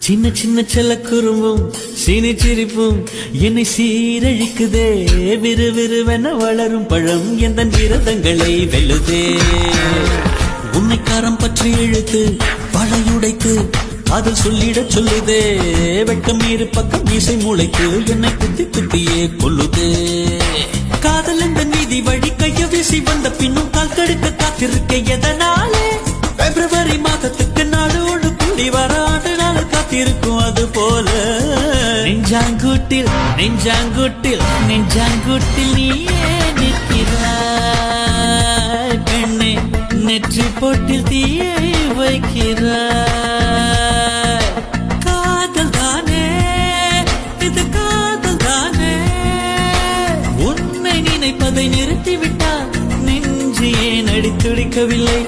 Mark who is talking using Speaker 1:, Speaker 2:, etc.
Speaker 1: சின்ன சின்ன செல்ல குறும்பும் சீனி சிரிப்பும் என்னை சீரழிக்குதே. விறுவிறுவென வளரும் பழம் எந்த விரதங்களை வெல்லுதே. உன்னை காரம் பற்றி இழுத்து வளையுடைத்து அதில் சொல்லிட சொல்லுதே. வெட்கம் மீறு பக்கம் மீசை மூளைக்கு என்னை குத்தி குத்தியே கொல்லுதே. காதல் என்ற நீதி வழி கைய வீசி வந்த பின்னும் கால் கடுக்க காத்திருக்க எதனாலே? பிப்ரவரி மாதத்துக்கு நாடோடு கூடி வர ஆண்டு நாள் காத்திருக்கும். அது போல நெஞ்சாங்கூட்டில் நெஞ்சாங்கூட்டில் நெஞ்சாங்கூட்டில் நீயே நிற்கிறாய் பெண்ணே. நெற்றி போட்டில் தீயை வைக்கிறாய். காதல் தானே இது, காதல் தானே. உன்னை நினைப்பதை நிறுத்திவிட்டால் நெஞ்சு ஏன் அடித்துடிக்கவில்லை?